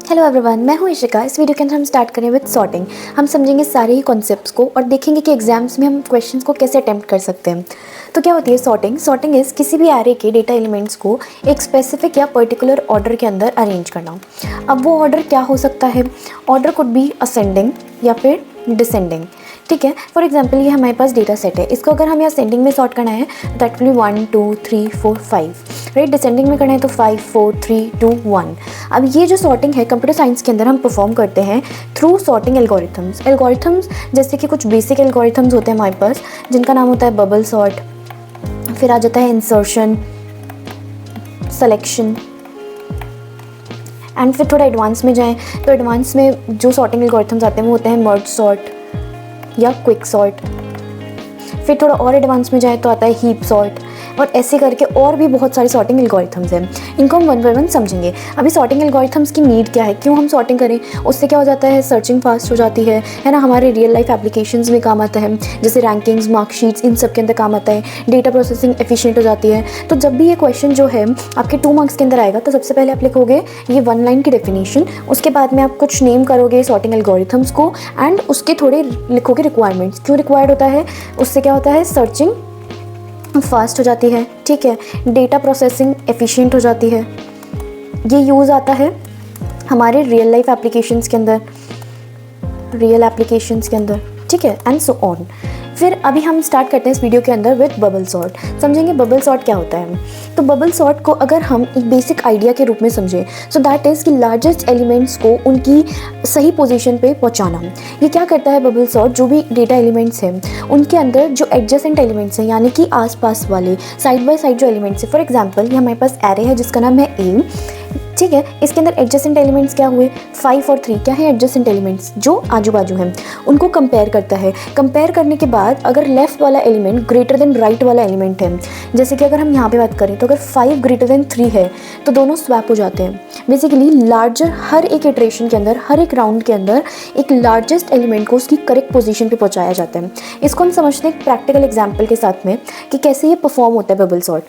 Hello everyone, मैं हूँ इशिका। इस वीडियो के अंदर हम स्टार्ट करें विद सॉर्टिंग। हम समझेंगे सारे ही कॉन्सेप्ट्स को और देखेंगे कि एग्जाम्स में हम क्वेश्चंस को कैसे अटेम्प्ट कर सकते हैं। तो क्या होती है सॉर्टिंग? सॉर्टिंग इज़ किसी भी एरे के डेटा एलिमेंट्स को एक स्पेसिफिक या पर्टिकुलर ऑर्डर के अंदर अरेंज करना। अब वो ऑर्डर क्या हो सकता है? ऑर्डर कुड बी असेंडिंग या फिर डिसेंडिंग। ठीक है, फॉर एग्जाम्पल ये हमारे पास डेटा सेट है, इसको अगर हमें असेंडिंग में सॉर्ट करना है that will be 1 2 3 4 5, right. Descending में करना है तो 5 4 3 2 1। अब ये जो सॉर्टिंग है कंप्यूटर साइंस के अंदर हम परफॉर्म करते हैं थ्रू सॉर्टिंग एल्गोरिथम्स जैसे कि कुछ बेसिक एल्गोरिथम्स होते हैं हमारे पास जिनका नाम होता है बबल सॉर्ट, फिर आ जाता है इंसर्शन, सेलेक्शन, एंड फिर थोड़ा एडवांस में जाएं तो एडवांस में जो सॉर्टिंग एल्गोरिथम्स आते हैं वो होते हैं मर्ज सॉर्ट या क्विक सॉर्ट। फिर थोड़ा और एडवांस में जाए तो आता है हीप सॉर्ट, और ऐसे करके और भी बहुत सारे सॉर्टिंग एल्गोरिथम्स हैं। इनको हम वन बाय वन समझेंगे। अभी सॉर्टिंग एल्गोरिथम्स की नीड क्या है, क्यों हम सॉर्टिंग करें? उससे क्या हो जाता है, सर्चिंग फास्ट हो जाती है ना। हमारे रियल लाइफ एप्लीकेशंस में काम आता है, जैसे रैंकिंग्स, मार्कशीट्स, इन सब के अंदर काम आता है। डेटा प्रोसेसिंग एफिशिएंट हो जाती है। तो जब भी ये क्वेश्चन जो है आपके 2 मार्क्स के अंदर आएगा तो सबसे पहले आप लिखोगे ये 1 लाइन की डेफिनेशन, उसके बाद में आप कुछ नेम करोगे सॉर्टिंग एल्गोरिथम्स को एंड उसके थोड़े लिखोगे रिक्वायरमेंट्स, क्यों रिक्वायर्ड होता है। उससे क्या होता है, सर्चिंग फास्ट हो जाती है, ठीक है, डेटा प्रोसेसिंग एफिशिएंट हो जाती है। ये यूज़ आता है हमारे रियल लाइफ एप्लीकेशंस के अंदर, ठीक है, एंड सो ऑन। फिर अभी हम स्टार्ट करते हैं इस वीडियो के अंदर विद बबल सॉर्ट। समझेंगे बबल सॉर्ट क्या होता है। तो बबल सॉर्ट को अगर हम एक बेसिक आइडिया के रूप में समझें सो दैट इज़ कि लार्जेस्ट एलिमेंट्स को उनकी सही पोजीशन पे पहुंचाना। ये क्या करता है बबल सॉर्ट, जो भी डेटा एलिमेंट्स हैं उनके अंदर जो एडजेसेंट एलिमेंट्स हैं यानी कि आसपास वाले साइड बाय साइड जो एलिमेंट्स हैं, फॉर एग्जाम्पल ये हमारे पास एरे है जिसका नाम है ए, ठीक है। इसके अंदर एडजेसेंट एलिमेंट्स क्या हुए, 5 और 3 क्या है एडजेसेंट एलिमेंट्स जो आजू बाजू हैं, उनको कंपेयर करता है। कंपेयर करने के बाद अगर लेफ्ट वाला एलिमेंट ग्रेटर देन राइट वाला एलिमेंट है, जैसे कि अगर हम यहाँ पे बात करें तो अगर 5 ग्रेटर देन 3 है तो दोनों स्वैप हो जाते हैं। बेसिकली लार्जर हर एक इटरेशन के अंदर, हर एक राउंड के अंदर एक लार्जेस्ट एलिमेंट को उसकी करेक्ट पोजीशन पे पहुँचाया जाता है। इसको हम समझते हैं एक प्रैक्टिकल एग्जाम्पल के साथ में कि कैसे ये परफॉर्म होता है बबल सॉर्ट।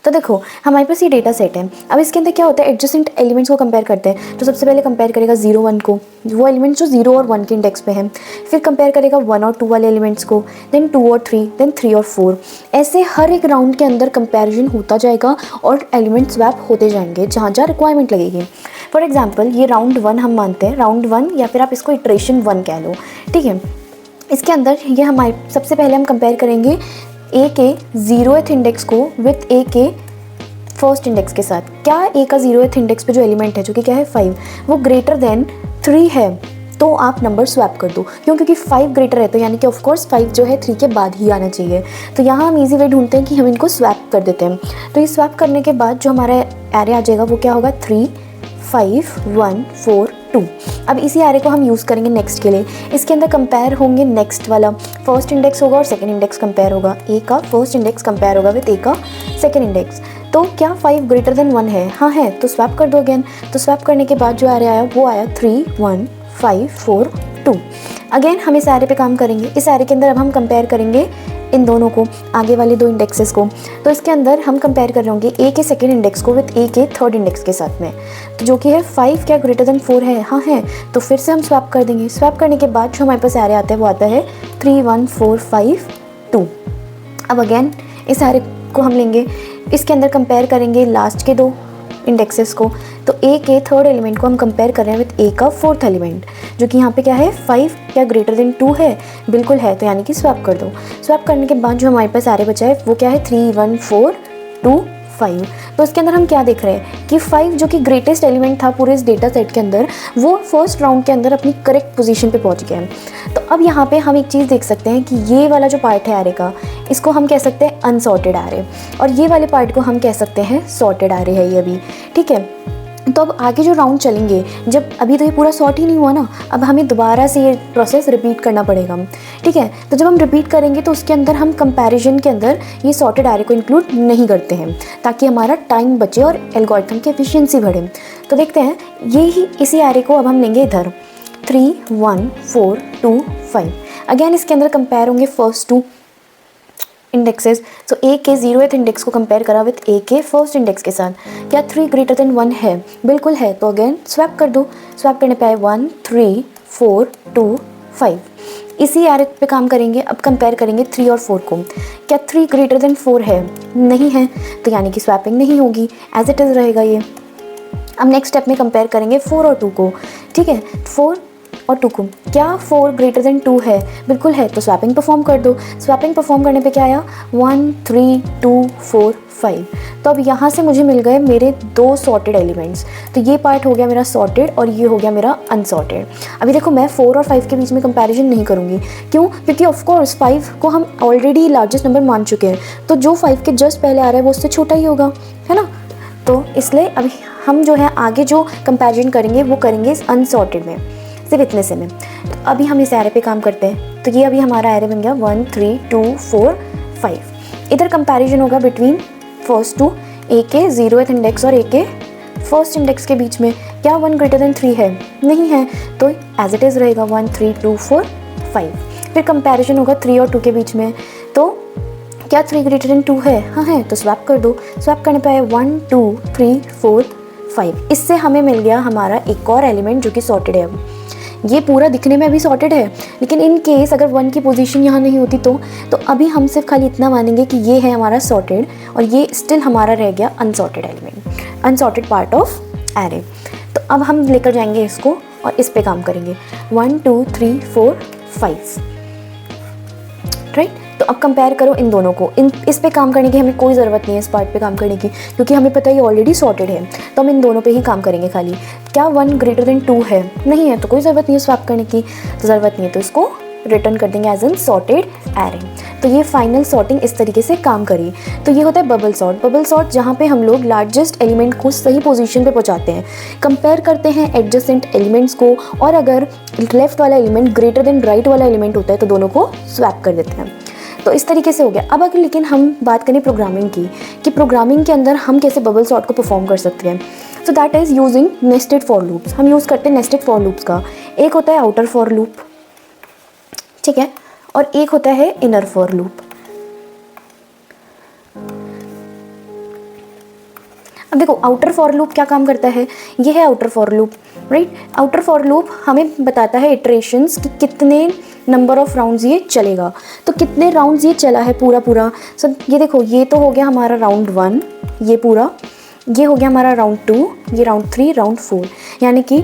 तो देखो हमारे पास ये डेटा सेट है, अब इसके अंदर क्या होता है, एडजेसेंट एलिमेंट्स को कंपेयर करते हैं। तो सबसे पहले कंपेयर करेगा 0 1 को, वो एलिमेंट्स जो 0 और 1 के इंडेक्स पे हैं। फिर कंपेयर करेगा 1 और 2 वाले एलिमेंट्स को, देन 2 और 3, देन 3 और 4। ऐसे हर एक राउंड के अंदर कंपेरिजन होता जाएगा और एलिमेंट स्वैप होते जाएंगे जहाँ जहाँ रिक्वायरमेंट लगेगी। फॉर एग्जाम्पल ये राउंड 1 हम मानते हैं, राउंड 1 या फिर आप इसको इटरेशन 1 कह लो, ठीक है। इसके अंदर ये हमारे सबसे पहले हम कंपेयर करेंगे ए के 0th इंडेक्स को विथ ए के फर्स्ट इंडेक्स के साथ। क्या ए का 0th इंडेक्स पे जो एलिमेंट है जो कि क्या है 5, वो ग्रेटर देन 3 है तो आप नंबर स्वैप कर दो, क्योंकि 5 ग्रेटर है तो यानी कि ऑफकोर्स 5 जो है 3 के बाद ही आना चाहिए। तो यहाँ हम इजी वे ढूंढते हैं कि हम इनको स्वैप कर देते हैं। तो ये स्वैप करने के बाद जो हमारा एरे आ जाएगा वो क्या होगा, 3 5 1 4 2। अब इसी एरे को हम यूज़ करेंगे नेक्स्ट के लिए। इसके अंदर कंपेयर होंगे नेक्स्ट वाला, फर्स्ट इंडेक्स होगा और सेकंड इंडेक्स कंपेयर होगा। ए का फर्स्ट इंडेक्स कंपेयर होगा विद ए का सेकंड इंडेक्स। तो क्या 5 ग्रेटर देन 1 है? हाँ है, तो स्वैप कर दो अगेन। तो स्वैप करने के बाद जो एरे आया वो आया 3 1 5 4 2। अगेन हम इस एरे पे काम करेंगे। इस एरे के अंदर अब हम कंपेयर करेंगे इन दोनों को, आगे वाले 2 इंडेक्सेस को। तो इसके अंदर हम कंपेयर कर रहे होंगे ए के सेकंड इंडेक्स को विद ए के थर्ड इंडेक्स के साथ में, तो जो कि है 5 क्या ग्रेटर देन 4 है? हाँ है, तो फिर से हम स्वैप कर देंगे। स्वैप करने के बाद जो हमारे पास एरे आता है वो आता है 3 1 4 5 2। अब अगेन इस एरे को हम लेंगे, इसके अंदर कंपेयर करेंगे लास्ट के 2 इंडेक्सेस को। तो ए के थर्ड एलिमेंट को हम कंपेयर कर रहे हैं विद ए का फोर्थ एलिमेंट, जो कि यहाँ पे क्या है 5 क्या ग्रेटर देन 2 है? बिल्कुल है, तो यानी कि स्वैप कर दो। स्वैप करने के बाद जो हमारे पास एरे बचा है वो क्या है 3 1 4 2 5। तो इसके अंदर हम क्या देख रहे हैं कि 5 जो कि ग्रेटेस्ट एलिमेंट था पूरे इस डेटा सेट के अंदर, वो फर्स्ट राउंड के अंदर अपनी करेक्ट पोजीशन पे पहुंच गया है। तो अब यहाँ पे हम एक चीज़ देख सकते हैं कि ये वाला जो पार्ट है एरे का, इसको हम कह सकते हैं अनसॉर्टेड एरे, और ये वाले पार्ट को हम कह सकते हैं सॉर्टेड एरे है ये अभी, ठीक है। तो अब आगे जो राउंड चलेंगे, जब अभी तो ये पूरा सॉर्ट ही नहीं हुआ ना, अब हमें दोबारा से ये प्रोसेस रिपीट करना पड़ेगा, ठीक है। तो जब हम रिपीट करेंगे तो उसके अंदर हम कंपैरिजन के अंदर ये सॉर्टेड एरे को इंक्लूड नहीं करते हैं ताकि हमारा टाइम बचे और एल्गोरिथम की एफिशिएंसी बढ़े। तो देखते हैं ये ही इसी एरे को अब हम लेंगे इधर 3 1 4 2 5। अगेन इसके अंदर कंपेयर होंगे फर्स्ट 2 इंडेक्सेस, सो ए के 0th इंडेक्स को कंपेयर करा विथ ए के फर्स्ट इंडेक्स के साथ, क्या 3 ग्रेटर देन 1 है? बिल्कुल है। तो अगेन स्वैप कर दो, स्वैप करने पे आए 1 3 4 2 5। इसी एरे पे काम करेंगे। अब कंपेयर करेंगे 3 और 4 को, क्या 3 ग्रेटर देन 4 है? नहीं है, तो यानी कि स्वैपिंग नहीं होगी, एज इट इज़ रहेगा ये। अब नेक्स्ट स्टेप में कंपेयर करेंगे 4 और 2 को, ठीक है, 4 और 2 को, क्या 4 ग्रेटर देन 2 है? बिल्कुल है, तो स्वैपिंग परफॉर्म कर दो। स्वैपिंग परफॉर्म करने पे क्या आया? 1 3 2 4 5। तो अब यहाँ से मुझे मिल गए मेरे 2 सॉर्टेड एलिमेंट्स। तो ये पार्ट हो गया मेरा सॉर्टेड और ये हो गया मेरा अनसॉर्टेड। अभी देखो मैं 4 और 5 के बीच में कंपैरिजन नहीं करूँगी, क्यों? क्योंकि ऑफकोर्स 5 को हम ऑलरेडी लार्जेस्ट नंबर मान चुके हैं, तो जो 5 के जस्ट पहले आ रहा है वो उससे छोटा ही होगा, है ना। तो इसलिए अभी हम जो है आगे जो कंपैरिजन करेंगे वो करेंगे इस अनसॉर्टेड में, सिर्फ इतने से में। तो अभी हम इस एरे पे काम करते हैं। तो ये अभी हमारा एरे बन गया 1 3 2 4 5। इधर कंपैरिजन होगा बिटवीन फर्स्ट टू, ए के 0th इंडेक्स और ए के फर्स्ट इंडेक्स के बीच में। क्या 1 ग्रेटर देन 3 है? नहीं है, तो एज इट इज़ रहेगा 1 3 2 4 5। फिर कंपैरिजन होगा 3 और 2 के बीच में। तो क्या 3 ग्रेटर देन 2 है? हाँ है, तो स्वैप कर दो। स्वैप करने पे आए 1 2 3 4 5। इससे हमें मिल गया हमारा एक और एलिमेंट जो कि सॉर्टेड है। ये पूरा दिखने में अभी सॉर्टेड है, लेकिन इन केस अगर 1 की पोजीशन यहाँ नहीं होती तो अभी हम सिर्फ खाली इतना मानेंगे कि ये है हमारा सॉर्टेड और ये स्टिल हमारा रह गया unsorted element, unsorted part of array. तो अब हम लेकर जाएंगे इसको और इस पे काम करेंगे 1 2 3 4 5, राइट। तो अब कंपेयर करो इन दोनों को। इस पे काम करने की हमें कोई ज़रूरत नहीं है, इस पार्ट पे काम करने की, क्योंकि हमें पता है ये ऑलरेडी सॉर्टेड है। तो हम इन दोनों पे ही काम करेंगे खाली। क्या 1 ग्रेटर देन 2 है? नहीं है, तो कोई ज़रूरत नहीं है स्वैप करने की, तो ज़रूरत नहीं है, तो इसको रिटर्न कर देंगे एज एन सॉर्टेड एरे। तो ये फाइनल सॉर्टिंग इस तरीके से काम करी। तो ये होता है बबल सॉर्ट। बबल सॉर्ट जहाँ पे हम लोग लार्जेस्ट एलिमेंट को सही पोजीशन पे पहुँचाते हैं, कंपेयर करते हैं एडजेसेंट एलिमेंट्स को, और अगर लेफ्ट वाला एलिमेंट ग्रेटर देन राइट वाला एलिमेंट होता है तो दोनों को स्वैप कर देते हैं। तो इस तरीके से हो गया। अब अगर लेकिन हम बात करें प्रोग्रामिंग की, कि प्रोग्रामिंग के अंदर हम कैसे बबल सॉर्ट को परफॉर्म कर सकते हैं, so that is using nested for loops. हम यूज़ करते हैं नेस्टेड फॉर लूप्स का। एक होता है आउटर फॉर लूप, ठीक है, और एक होता है इनर फॉर लूप। अब देखो आउटर फॉर लूप क्या काम करता है, ये है outer for loop, right. Outer for loop हमें बताता है इटरेशंस कि कितने नंबर ऑफ राउंड्स ये चलेगा, तो कितने राउंड्स ये चला है पूरा। सो ये देखो, ये तो हो गया हमारा राउंड 1, ये पूरा, ये हो गया हमारा राउंड 2, ये राउंड 3, राउंड 4, यानी कि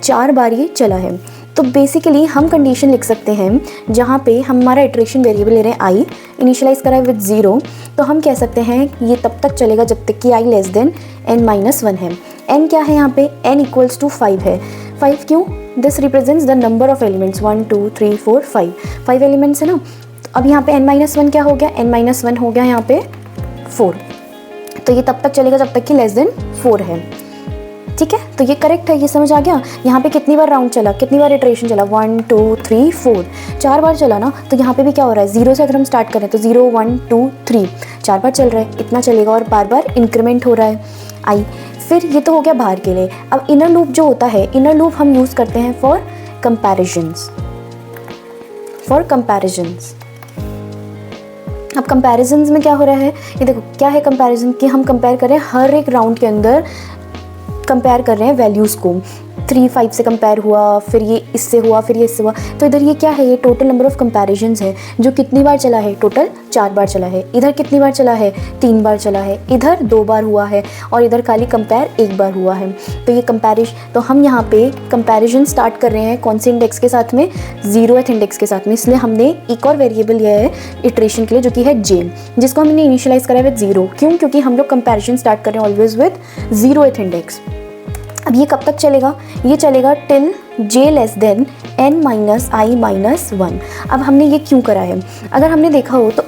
4 बार ये चला है। तो बेसिकली हम कंडीशन लिख सकते हैं जहाँ पे हमारा इटरेशन वेरिएबल ले रहे हैं आई, इनिशियलाइज करा है विद 0, तो हम कह सकते हैं ये तब तक चलेगा जब तक कि आई लेस देन n-1 है। n क्या है यहाँ पे? n इक्वल्स टू 5 है। 5 क्यों? This represents the number of elements, 1 2 3 4 5 elements है ना। तो अब यहाँ पे n-1 क्या हो गया? n-1 हो गया यहाँ पे 4। तो ये तब तक चलेगा जब तक कि लेस देन 4 है, ठीक है। तो ये करेक्ट है, ये समझ आ गया। यहाँ पे कितनी बार राउंड चला, कितनी बार इटरेशन चला? 1 2 3 4, 4 बार चला ना। तो यहाँ पे भी क्या हो रहा है, 0 से अगर हम स्टार्ट करें तो 0 1 2 3, 4 बार चल रहा है, इतना चलेगा और बार बार इंक्रीमेंट हो रहा है आई। फिर ये तो हो गया बाहर के लिए। अब इनर लूप जो होता है, इनर लूप हम यूज़ करते हैं फॉर कंपैरिजन्स, अब कंपैरिजन्स में क्या हो रहा है, ये देखो क्या है कंपैरिजन, कि हम कंपेयर कर रहे हैं हर एक राउंड के अंदर, कंपेयर कर रहे हैं वैल्यूज़ को। 3 5 से कंपेयर हुआ, फिर ये इससे हुआ, फिर ये इससे हुआ। तो इधर ये क्या है, ये टोटल नंबर ऑफ कंपैरिजन्स है जो कितनी बार चला है, टोटल 4 बार चला है। इधर कितनी बार चला है, 3 बार चला है। इधर 2 बार हुआ है और इधर खाली कंपेयर 1 बार हुआ है। तो ये तो हम यहाँ पे कंपैरिजन स्टार्ट कर रहे हैं कौन से इंडेक्स के साथ में, 0th इंडेक्स के साथ में। इसलिए हमने एक और वेरिएबल लिया है इटरेशन के लिए जो कि है j, जिसको हमने इनिशियलाइज करा है विद 0। क्यों? क्योंकि हम लोग कंपैरिजन स्टार्ट कर रहे हैं ऑलवेज विद 0th इंडेक्स। अब ये कब तक चलेगा, ये चलेगा till j less than n-i-1। अब हमने ये क्यों करा है, अगर हमने देखा हो तो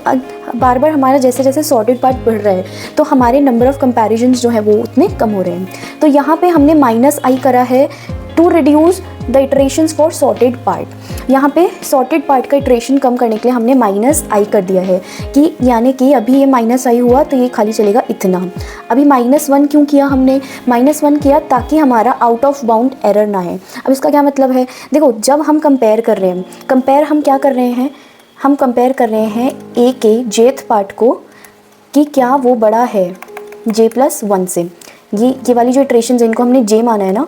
बार बार हमारा जैसे जैसे सॉर्टेड पार्ट बढ़ रहा है तो हमारे नंबर ऑफ कंपैरिजन्स जो है वो उतने कम हो रहे हैं। तो यहाँ पे हमने -i करा है to reduce the iterations for sorted part. यहाँ पे सॉर्टेड पार्ट का इटरेशन कम करने के लिए हमने -i कर दिया है, कि यानी कि अभी ये -i हुआ तो ये खाली चलेगा इतना। अभी -1 क्यों किया हमने, -1 किया ताकि हमारा आउट ऑफ बाउंड एरर ना है। अब इसका क्या मतलब है, देखो जब हम कंपेयर कर रहे हैं, कंपेयर हम क्या कर रहे हैं, हम कंपेयर कर रहे हैं ए के जेथ पार्ट को कि क्या वो बड़ा है j+1 से। ये वाली जो इटरेशन है इनको हमने j माना है ना,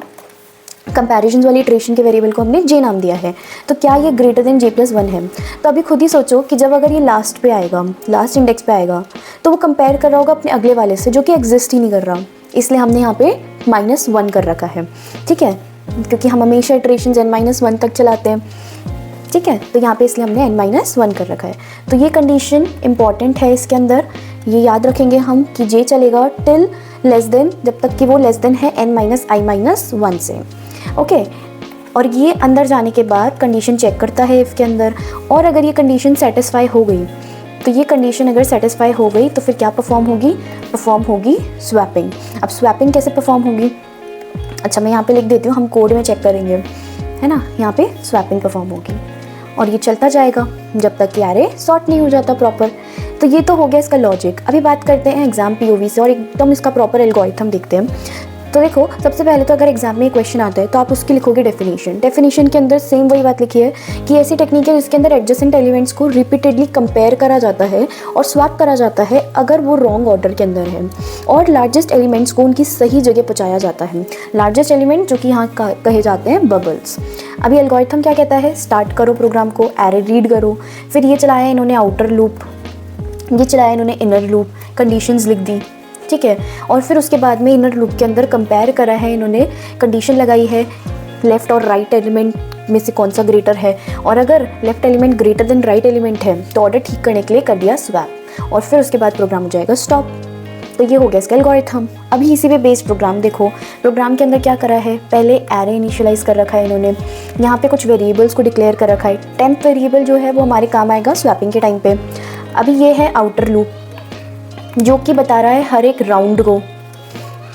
कंपैरिजन वाली इटरेशन के वेरिएबल को हमने j नाम दिया है, तो क्या ये ग्रेटर देन j+1 है। तो अभी खुद ही सोचो कि जब अगर ये लास्ट पे आएगा, लास्ट इंडेक्स पे आएगा, तो वो कंपेयर कर रहा होगा अपने अगले वाले से जो कि एग्जिस्ट ही नहीं कर रहा, इसलिए हमने यहाँ पे -1 कर रखा है, ठीक है, क्योंकि हम हमेशा इटरेशन n-1 तक चलाते हैं, ठीक है। तो यहाँ पे इसलिए हमने n-1 कर रखा है। तो ये कंडीशन इंपॉर्टेंट है इसके अंदर, ये याद रखेंगे हम कि j चलेगा टिल लेस देन, जब तक कि वो लेस देन है n-i-1 से, ओके। और ये अंदर जाने के बाद कंडीशन चेक करता है इफ़ के अंदर, और अगर ये कंडीशन सेटिस्फाई हो गई, तो ये कंडीशन अगर सेटिस्फाई हो गई तो फिर क्या परफॉर्म होगी स्वैपिंग। अब स्वैपिंग कैसे परफॉर्म होगी, अच्छा मैं यहाँ पे लिख देती हूँ, हम कोड में चेक करेंगे, है ना। यहाँ पे स्वैपिंग परफॉर्म होगी और ये चलता जाएगा जब तक कि एरे सॉर्ट नहीं हो जाता प्रॉपर। तो ये तो हो गया इसका लॉजिक। अभी बात करते हैं एग्जाम पीओवी से और एकदम इसका प्रॉपर एल्गोरिथम देखते हैं। तो देखो, सबसे पहले तो अगर एग्जाम में क्वेश्चन आता है तो आप उसकी लिखोगे डेफिनेशन के अंदर सेम वही बात लिखी है कि ऐसी टेक्निक है जिसके अंदर एडजेसेंट एलिमेंट्स को रिपीटेडली कंपेयर करा जाता है और स्वैप करा जाता है अगर वो रॉन्ग ऑर्डर के अंदर है, और लार्जेस्ट एलिमेंट्स को उनकी सही जगह पहुँचाया जाता है। लार्जेस्ट एलिमेंट जो कि यहाँ कहे जाते हैं बबल्स। अभी एल्गोरिथम क्या कहता है, स्टार्ट करो प्रोग्राम को, एरे रीड करो, फिर ये चलाया इन्होंने आउटर लूप, ये चलाया इन्होंने इनर लूप, कंडीशंस लिख दी, ठीक है, और फिर उसके बाद में इनर लूप के अंदर कंपेयर करा है इन्होंने, कंडीशन लगाई है लेफ़्ट और राइट एलिमेंट में से कौन सा ग्रेटर है, और अगर left element greater than right element है तो ऑर्डर ठीक करने के लिए कर दिया स्वैप, और फिर उसके बाद प्रोग्राम हो जाएगा स्टॉप। तो ये हो गया इसका एल्गोरिथम। अभी इसी पे बेस्ड प्रोग्राम देखो, प्रोग्राम के अंदर क्या करा है, पहले एरे इनिशियलाइज कर रखा है इन्होंने, यहाँ पे कुछ वेरिएबल्स को डिक्लेयर कर रखा है। टेम्प वेरिएबल जो है वो हमारे काम आएगा स्वैपिंग के टाइम पे। अभी ये है आउटर लूप जो कि बता रहा है हर एक राउंड को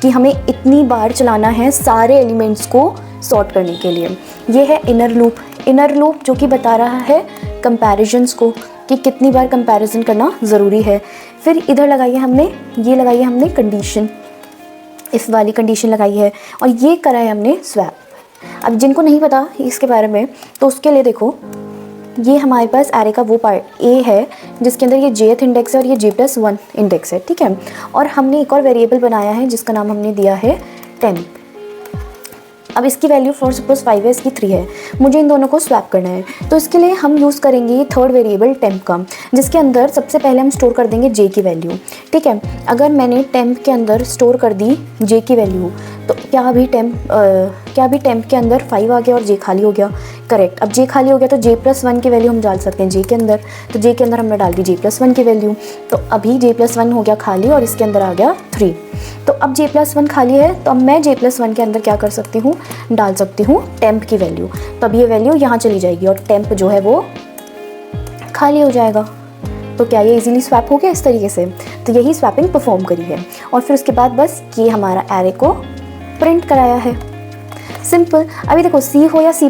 कि हमें इतनी बार चलाना है सारे एलिमेंट्स को सॉर्ट करने के लिए। ये है इनर लूप जो कि बता रहा है कंपैरिजन्स को कि कितनी बार कंपैरिजन करना ज़रूरी है। फिर इधर लगाई है हमने कंडीशन, इस वाली कंडीशन लगाई है, और ये करा है हमने स्वैप। अब जिनको नहीं पता इसके बारे में तो उसके लिए देखो, ये हमारे पास एरे का वो पार्ट ए है जिसके अंदर ये jth इंडेक्स है और ये j+1 इंडेक्स है, ठीक है। और हमने एक और वेरिएबल बनाया है जिसका नाम हमने दिया है टेम्प। अब इसकी वैल्यू फॉर सपोज 5 है, इसकी 3 है, मुझे इन दोनों को स्वैप करना है, तो इसके लिए हम यूज़ करेंगे ये थर्ड वेरिएबल टेम्प का, जिसके अंदर सबसे पहले हम स्टोर कर देंगे j की वैल्यू, ठीक है। अगर मैंने टेम्प के अंदर स्टोर कर दी j की वैल्यू, तो क्या अभी टेम्प के अंदर 5 आ गया और j खाली हो गया, करेक्ट। अब j खाली हो गया तो j+1 की वैल्यू हम डाल सकते हैं j के अंदर, तो j के अंदर हमने डाल दी j+1 की वैल्यू, तो अभी j+1 हो गया खाली और इसके अंदर आ गया 3। तो अब j+1 खाली है, तो अब मैं j+1 के अंदर क्या कर सकती हूँ, डाल सकती हूँ टेम्प की वैल्यू, तो अब ये वैल्यू यहाँ चली जाएगी और टेम्प जो है वो खाली हो जाएगा। तो क्या ये इजीली स्वैप हो गया इस तरीके से, तो यही स्वैपिंग परफॉर्म करी है। और फिर उसके बाद बस ये हमारा एरे को प्रिंट कराया है, सिंपल। अभी देखो C हो या C++,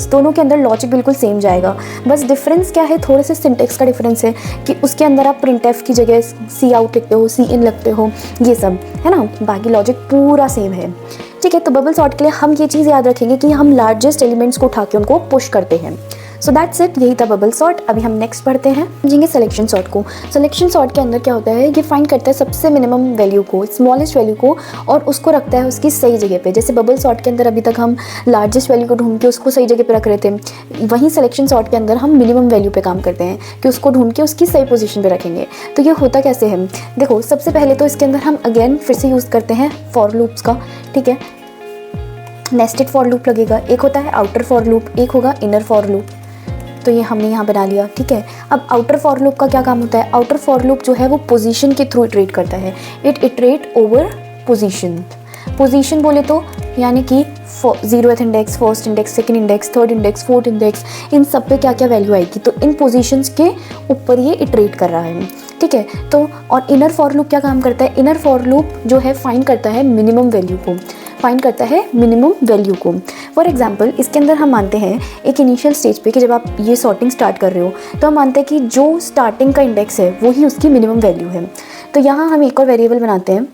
दोनों के अंदर लॉजिक बिल्कुल सेम जाएगा, बस डिफरेंस क्या है, थोड़े से सिंटेक्स का डिफरेंस है कि उसके अंदर आप printf की जगह C आउट लिखते हो, C इन लिखते हो, ये सब है ना, बाकी लॉजिक पूरा सेम है, ठीक है। तो बबल सॉर्ट के लिए हम ये चीज़ याद रखेंगे कि हम लार्जेस्ट एलिमेंट्स को उठा के उनको पुश करते हैं। सो दैट्स इट, यही था बबल सॉर्ट। अभी हम नेक्स्ट पढ़ते हैं, समझेंगे सिलेक्शन सॉर्ट को। सिलेक्शन सॉर्ट के अंदर क्या होता है, ये फाइंड करता है सबसे मिनिमम वैल्यू को, स्मॉलेस्ट वैल्यू को, और उसको रखता है उसकी सही जगह पे। जैसे बबल सॉर्ट के अंदर अभी तक हम लार्जेस्ट वैल्यू को ढूंढ के उसको सही जगह पे रख रहे थे, वहीं सिलेक्शन सॉर्ट के अंदर हम मिनिमम वैल्यू पे काम करते हैं कि उसको ढूंढ के उसकी सही पोजीशन पे रखेंगे। तो ये होता कैसे है, देखो सबसे पहले तो इसके अंदर हम अगेन फिर से यूज़ करते हैं फॉर लूप्स का, ठीक है। नेस्टेड फॉर लूप लगेगा, एक होता है आउटर फॉर लूप, एक होगा इनर फॉर लूप, तो ये हमने यहाँ बना लिया, ठीक है। अब आउटर फॉर लूप का क्या काम होता है, आउटर फॉर लूप जो है वो पोजीशन के थ्रू इटरेट करता है, इट इटरेट ओवर पोजीशन बोले तो यानी कि 0th index, first index, second index, third index, fourth index, इन सब पे क्या क्या वैल्यू आएगी, तो इन पोजीशंस के ऊपर ये इटरेट कर रहा है, ठीक है। तो और इनर फॉर लूप क्या काम करता है, इनर फॉर लूप जो है फाइंड करता है मिनिमम वैल्यू को, फॉर एग्जाम्पल इसके अंदर हम मानते हैं एक इनिशियल स्टेज पे कि जब आप ये सॉर्टिंग स्टार्ट कर रहे हो तो हम मानते हैं कि जो स्टार्टिंग का इंडेक्स है वही उसकी मिनिमम वैल्यू है। तो यहाँ हम एक और वेरिएबल बनाते हैं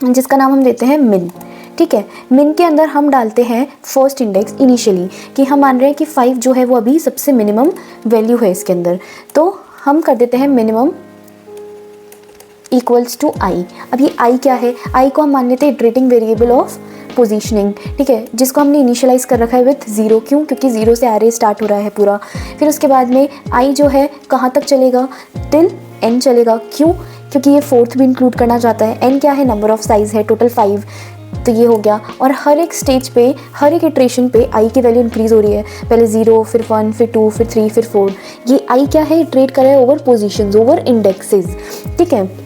जिसका नाम हम देते हैं मिन, ठीक है। मिन के अंदर हम डालते हैं फर्स्ट इंडेक्स इनिशियली, कि हम मान रहे हैं कि 5 जो है वो अभी सबसे मिनिमम वैल्यू है इसके अंदर, तो हम कर देते हैं मिनिमम इक्वल्स टू आई। अब ये आई क्या है, आई को हम मान लेते हैं इटरेटिंग वेरिएबल ऑफ पोजीशनिंग, ठीक है, जिसको हमने इनिशियलाइज कर रखा है विथ 0। क्यों? क्योंकि 0 से एरे स्टार्ट हो रहा है पूरा। फिर उसके बाद में आई जो है कहाँ तक चलेगा, टिल n चलेगा। क्यों? क्योंकि ये 4th भी इंक्लूड करना चाहता है। n क्या है, नंबर ऑफ साइज़ है, टोटल 5, तो ये हो गया। और हर एक स्टेज पे, हर एक इटरेशन पे आई की वैल्यू इंक्रीज़ हो रही है, पहले 0, फिर 1, फिर 2, फिर 3, फिर 4। ये आई क्या है, इटरेट कर रहा है ओवर पोजिशन, ओवर इंडेक्सेस, ठीक है।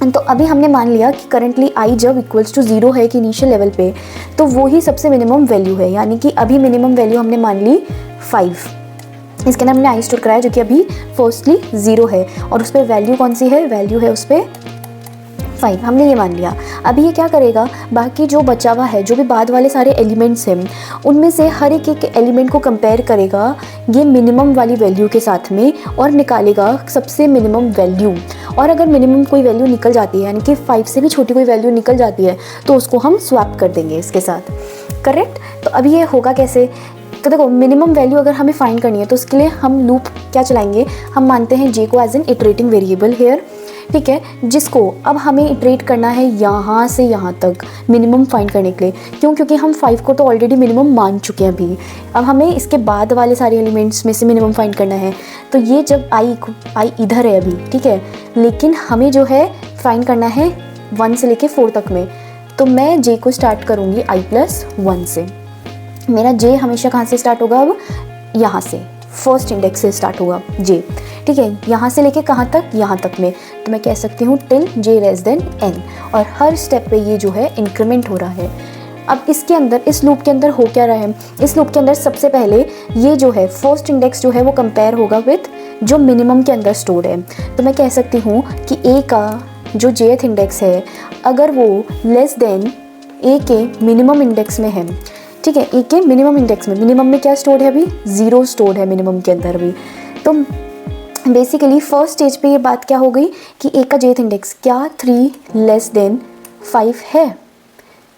तो अभी हमने मान लिया कि करंटली आई जब इक्वल्स टू 0 है कि इनिशियल लेवल पे, तो वो ही सबसे मिनिमम वैल्यू है, यानी कि अभी मिनिमम वैल्यू हमने मान ली 5। इसके अंदर हमने आई स्टोर कराया जो कि अभी फर्स्टली 0 है, और उस पर वैल्यू कौन सी है, वैल्यू है उस पर 5, हमने ये मान लिया। अभी ये क्या करेगा, बाकी जो बचा हुआ है, जो भी बाद वाले सारे एलिमेंट्स हैं, उनमें से हर एक एलिमेंट को कंपेयर करेगा ये मिनिमम वाली वैल्यू के साथ में, और निकालेगा सबसे मिनिमम वैल्यू। और अगर मिनिमम कोई वैल्यू निकल जाती है, यानी कि 5 से भी छोटी कोई वैल्यू निकल जाती है, तो उसको हम स्वैप कर देंगे इसके साथ, करेक्ट। तो अभी ये होगा कैसे, तो देखो मिनिमम वैल्यू अगर हमें फाइंड करनी है तो उसके लिए हम लूप क्या चलाएंगे, हम मानते हैं जे को as an iterating variable here, ठीक है, जिसको अब हमें इटरेट करना है यहाँ से यहाँ तक मिनिमम फाइंड करने के लिए। क्यों? क्योंकि हम 5 को तो ऑलरेडी मिनिमम मान चुके हैं अभी, अब हमें इसके बाद वाले सारे एलिमेंट्स में से मिनिमम फाइंड करना है। तो ये जब आई इधर है अभी, ठीक है, लेकिन हमें जो है फाइंड करना है 1 से लेके 4 तक में, तो मैं जे को स्टार्ट करूँगी i+1 से। मेरा जे हमेशा कहाँ से स्टार्ट होगा, अब यहाँ से फर्स्ट इंडेक्स से स्टार्ट होगा जे, ठीक है, यहाँ से लेके कहाँ तक, यहाँ तक में। तो मैं कह सकती हूँ till j less than n, और हर स्टेप पे ये जो है इंक्रीमेंट हो रहा है। अब इसके अंदर, इस लूप के अंदर हो क्या रहा है, इस लूप के अंदर सबसे पहले ये जो है फर्स्ट इंडेक्स जो है वो कंपेयर होगा विथ जो मिनिमम के अंदर स्टोर्ड है। तो मैं कह सकती हूँ कि a का जो jth इंडेक्स है, अगर वो लेस देन a के मिनिमम इंडेक्स में है, ठीक है, ए के मिनिमम इंडेक्स में, मिनिमम में क्या स्टोर्ड है, अभी 0 स्टोर्ड है मिनिमम के अंदर अभी। तो बेसिकली फर्स्ट स्टेज पे ये बात क्या हो गई कि ए का जेथ इंडेक्स क्या 3 लेस देन 5 है,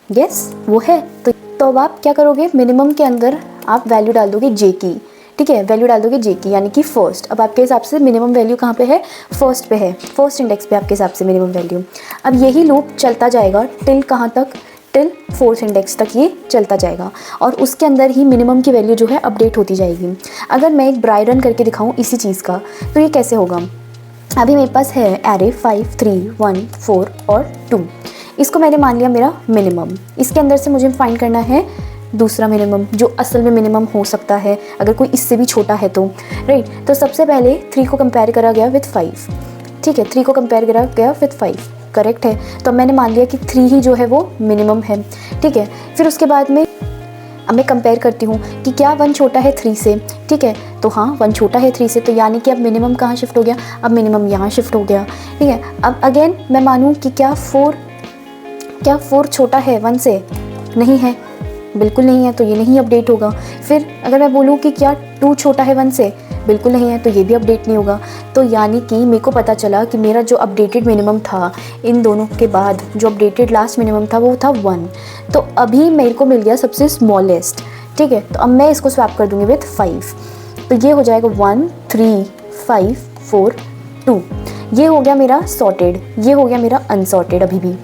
यस वो है। तो अब आप क्या करोगे, मिनिमम के अंदर आप वैल्यू डाल दोगे जे की, ठीक है, वैल्यू डाल दोगे जे की, यानी कि फर्स्ट। अब आपके हिसाब से मिनिमम वैल्यू कहाँ पे है, फर्स्ट पे है, फर्स्ट इंडेक्स पे आपके हिसाब से मिनिमम वैल्यू। अब यही लूप चलता जाएगा टिल कहाँ तक, टिल 4th इंडेक्स तक ये चलता जाएगा, और उसके अंदर ही मिनिमम की वैल्यू जो है अपडेट होती जाएगी। अगर मैं एक ड्राई रन करके दिखाऊं इसी चीज़ का, तो ये कैसे होगा। अभी मेरे पास है एरे 5, 3, 1, 4 और 2, इसको मैंने मान लिया मेरा मिनिमम। इसके अंदर से मुझे फाइंड करना है दूसरा मिनिमम, जो असल में मिनिमम हो सकता है अगर कोई इससे भी छोटा है तो, राइट। तो सबसे पहले 3 को कंपेयर करा गया विथ 5, ठीक है, 3 को कंपेयर करा गया विथ 5, करेक्ट है। तो मैंने मान लिया कि 3 ही जो है वो मिनिमम है, ठीक है। फिर उसके बाद में अब मैं कंपेयर करती हूँ कि क्या 1 छोटा है 3 से, ठीक है, तो हाँ 1 छोटा है 3 से, तो यानी कि अब मिनिमम कहाँ शिफ्ट हो गया, अब मिनिमम यहाँ शिफ्ट हो गया, ठीक है। अब अगेन मैं मानूँ कि क्या 4 छोटा है 1 से, नहीं है, बिल्कुल नहीं है, तो ये नहीं अपडेट होगा। फिर अगर मैं बोलूँ कि क्या 2 छोटा है 1 से, बिल्कुल नहीं है, तो ये भी अपडेट नहीं होगा। तो यानी कि मेरे को पता चला कि मेरा जो अपडेटेड मिनिमम था, इन दोनों के बाद जो अपडेटेड लास्ट मिनिमम था वो था 1। तो अभी मेरे को मिल गया सबसे स्मॉलेस्ट, ठीक है। तो अब मैं इसको स्वैप कर दूँगी विथ 5, तो ये हो जाएगा 1, 3, 5, 4, 2। ये हो गया मेरा सॉर्टेड, ये हो गया मेरा अनसॉर्टेड अभी भी,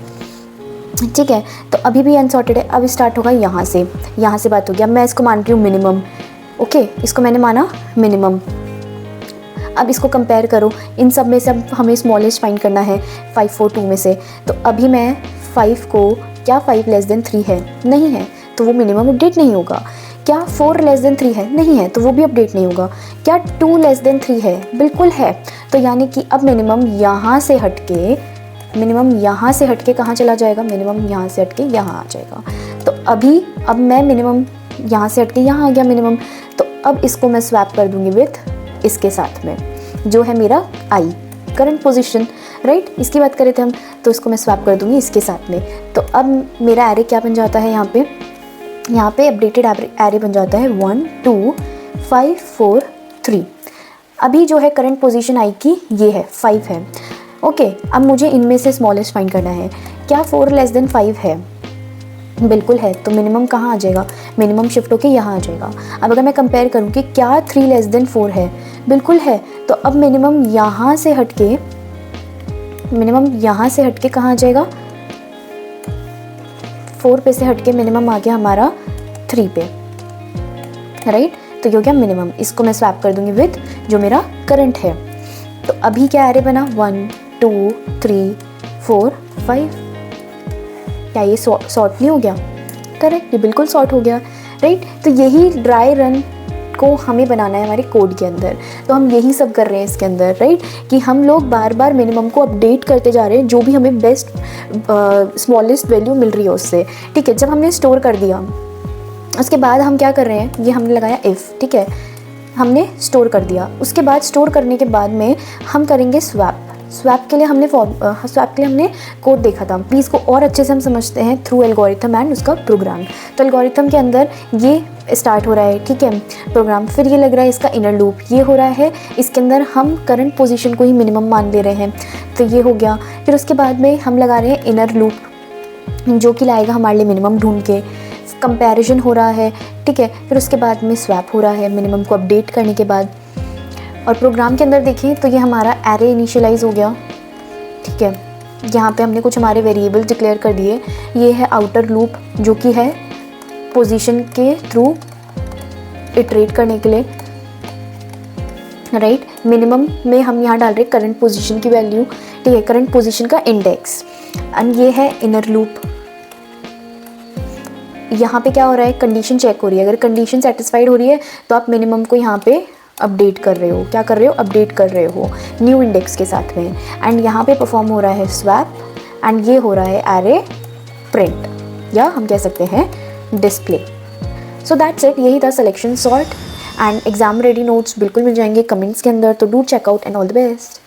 ठीक है। तो अभी भी अनसॉर्टेड है। अब स्टार्ट होगा यहाँ से बात हो गया। मैं इसको मान रही हूँ मिनिमम, ओके, इसको मैंने माना मिनिमम। अब इसको कंपेयर करो, इन सब में से अब हमें स्मॉलेस्ट फाइंड करना है 5, 4, 2 में से। तो अभी मैं 5 को, क्या 5 लेस देन 3 है, नहीं है, तो वो मिनिमम अपडेट नहीं होगा। क्या 4 लेस देन 3 है, नहीं है, तो वो भी अपडेट नहीं होगा। क्या 2 लेस देन 3 है, बिल्कुल है। तो यानी कि अब मिनिमम यहाँ से हटके कहाँ चला जाएगा, मिनिमम यहाँ से हटके यहाँ आ जाएगा। तो अब मैं मिनिमम यहाँ से हटके यहाँ आ गया मिनिमम, तो अब इसको मैं स्वैप कर दूँगी विथ इसके साथ में, जो है मेरा आई करंट पोजीशन, राइट। इसकी बात करें थे हम, तो इसको मैं स्वैप कर दूँगी इसके साथ में। तो अब मेरा एरे क्या बन जाता है, यहाँ पे अपडेटेड एरे बन जाता है 1, 2, 5, 4, 3। अभी जो है करंट पोजीशन आई की ये है 5 है, ओके। अब मुझे इनमें से स्मॉलेस्ट फाइंड करना है। क्या 4 लेस देन 5 है, बिल्कुल है, तो मिनिमम कहाँ आ जाएगा, मिनिमम शिफ्ट होके यहाँ आ जाएगा। अब अगर मैं कंपेयर करूँ कि क्या 3 लेस देन 4 है, बिल्कुल है, तो अब मिनिमम यहाँ से हटके कहाँ आ जाएगा, 4 पे से हटके मिनिमम आ गया हमारा 3 पे, राइट। तो ये हो गया मिनिमम, इसको मैं स्वैप कर दूंगी विद जो मेरा करंट है। तो अभी क्या एरे बना, 1 2 3 4 5। क्या ये सॉर्ट नहीं हो गया, करेक्ट, ये बिल्कुल सॉर्ट हो गया, राइट। तो यही ड्राई रन को हमें बनाना है हमारे कोड के अंदर, तो हम यही सब कर रहे हैं इसके अंदर, राइट, कि हम लोग बार बार मिनिमम को अपडेट करते जा रहे हैं, जो भी हमें बेस्ट स्मॉलेस्ट वैल्यू मिल रही है उससे, ठीक है। जब हमने स्टोर कर दिया, उसके बाद हम क्या कर रहे हैं, ये हमने लगाया इफ़, ठीक है, हमने स्टोर कर दिया। उसके बाद स्टोर करने के बाद में हम करेंगे स्वैप के लिए हमने कोड देखा था। प्लीज़ को और अच्छे से हम समझते हैं थ्रू एल्गोरिथम एंड उसका प्रोग्राम। तो एल्गोरिथम के अंदर ये स्टार्ट हो रहा है, ठीक है, प्रोग्राम, फिर ये लग रहा है इसका इनर लूप, ये हो रहा है, इसके अंदर हम करंट पोजीशन को ही मिनिमम मान ले रहे हैं, तो ये हो गया। फिर उसके बाद में हम लगा रहे हैं इनर लूप, जो कि लाएगा हमारे लिए मिनिमम ढूंढ के, कंपैरिजन हो रहा है, ठीक है। फिर उसके बाद में स्वैप हो रहा है मिनिमम को अपडेट करने के बाद। और प्रोग्राम के अंदर देखें तो ये हमारा एरे इनिशियलाइज हो गया, ठीक है। यहाँ पे हमने कुछ हमारे वेरिएबल डिक्लेयर कर दिए। ये है आउटर लूप, जो कि है पोजीशन के थ्रू इटरेट करने के लिए, राइट। मिनिमम में हम यहाँ डाल रहे हैं करंट पोजीशन की वैल्यू, ठीक है, करंट पोजीशन का इंडेक्स। एंड ये है इनर लूप। यहाँ पे क्या हो रहा है, कंडीशन चेक हो रही है। अगर कंडीशन सेटिस्फाइड हो रही है तो आप मिनिमम को यहाँ पे अपडेट कर रहे हो, क्या कर रहे हो, अपडेट कर रहे हो न्यू इंडेक्स के साथ में। एंड यहाँ पे परफॉर्म हो रहा है स्वैप, एंड ये हो रहा है एरे प्रिंट, या हम कह सकते हैं डिस्प्ले। सो दैट्स इट, यही था selection sort. And exam ready notes बिल्कुल मिल जाएंगे कमेंट्स के अंदर, तो do check out and all the best.